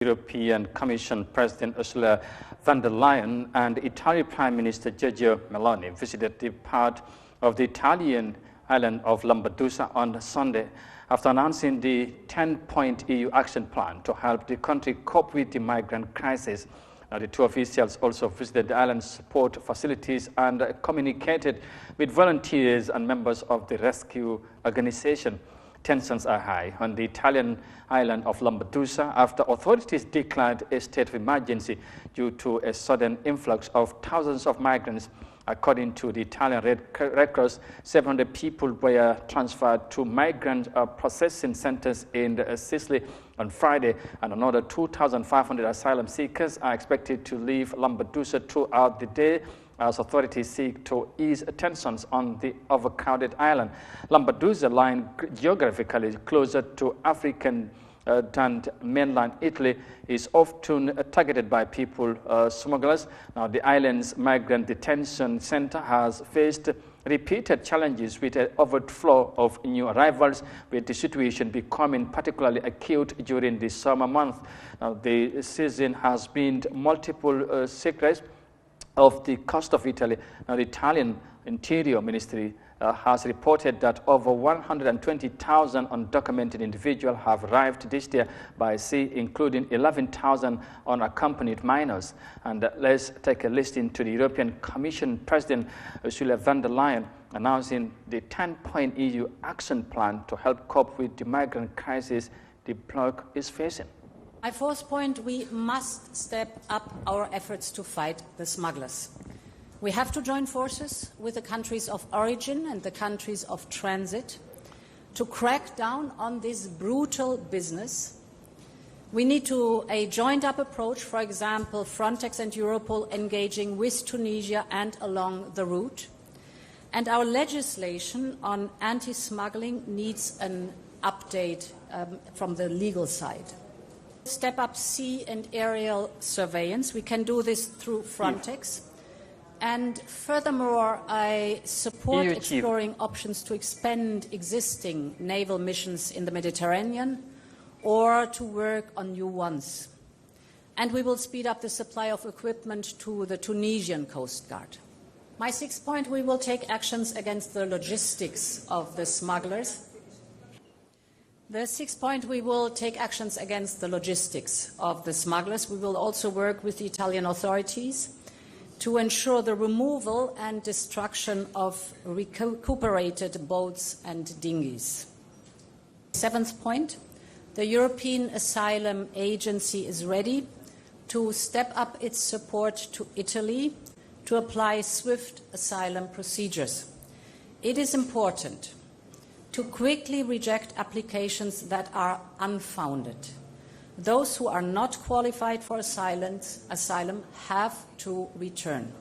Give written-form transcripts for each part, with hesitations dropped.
European Commission President Ursula von der Leyen and Italian Prime Minister Giorgia Meloni visited the part of the Italian island of Lampedusa on Sunday after announcing the 10-point EU action plan to help the country cope with the migrant crisis. Now, the two officials also visited the island's support facilities and communicated with volunteers and members of the rescue organization. Tensions are high on the Italian island of Lampedusa after authorities declared a state of emergency due to a sudden influx of thousands of migrants. According to the Italian Red Cross, 700 people were transferred to migrant processing centers in Sicily on Friday, and another 2,500 asylum seekers are expected to leave Lampedusa throughout the day as authorities seek to ease tensions on the overcrowded island. Lampedusa, lying geographically closer to African than mainland Italy, is often targeted by people smugglers. Now, the island's migrant detention center has faced repeated challenges with an overflow of new arrivals, with the situation becoming particularly acute during the summer month. Now, the season has been multiple secrets of the coast of Italy. Now, the Italian Interior Ministry has reported that over 120,000 undocumented individuals have arrived this year by sea, including 11,000 unaccompanied minors. And let's take a listen to the European Commission President Ursula von der Leyen announcing the 10-point EU action plan to help cope with the migrant crisis the bloc is facing. My fourth point, we must step up our efforts to fight the smugglers. We have to join forces with the countries of origin and the countries of transit to crack down on this brutal business. We need a joined-up approach, for example, Frontex and Europol engaging with Tunisia and along the route. And our legislation on anti-smuggling needs an update from the legal side. Step up sea and aerial surveillance. We can do this through Frontex. And furthermore, I support exploring options to expand existing naval missions in the Mediterranean or to work on new ones. And we will speed up the supply of equipment to the Tunisian Coast Guard. My sixth point, we will take actions against the logistics of the smugglers. The sixth point, we will take actions against the logistics of the smugglers. We will also work with the Italian authorities to ensure the removal and destruction of recuperated boats and dinghies. Seventh point, the European Asylum Agency is ready to step up its support to Italy to apply swift asylum procedures. It is important to quickly reject applications that are unfounded. Those who are not qualified for asylum have to return.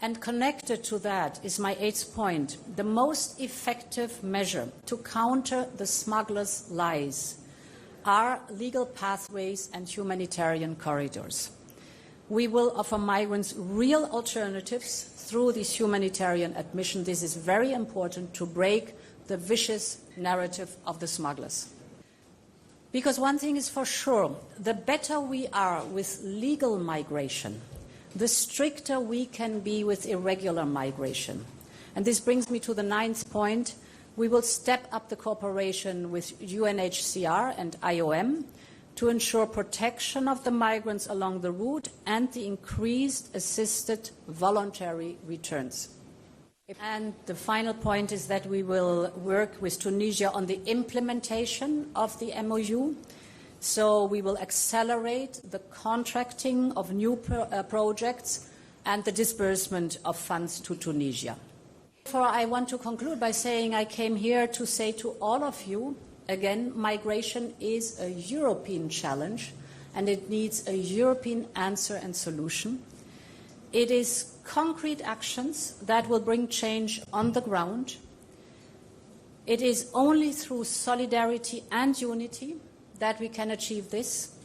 And connected to that is my eighth point. The most effective measure to counter the smugglers' lies are legal pathways and humanitarian corridors. We will offer migrants real alternatives through this humanitarian admission. This is very important to break the vicious narrative of the smugglers. Because one thing is for sure, the better we are with legal migration, the stricter we can be with irregular migration. And this brings me to the ninth point. We will step up the cooperation with UNHCR and IOM to ensure protection of the migrants along the route and the increased assisted voluntary returns. And the final point is that we will work with Tunisia on the implementation of the MOU. So we will accelerate the contracting of new projects and the disbursement of funds to Tunisia. Therefore, I want to conclude by saying I came here to say to all of you, again, migration is a European challenge and it needs a European answer and solution. It is concrete actions that will bring change on the ground. It is only through solidarity and unity that we can achieve this.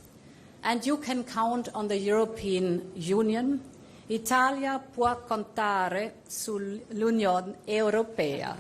And you can count on the European Union. Italia può contare sull'Unione Europea.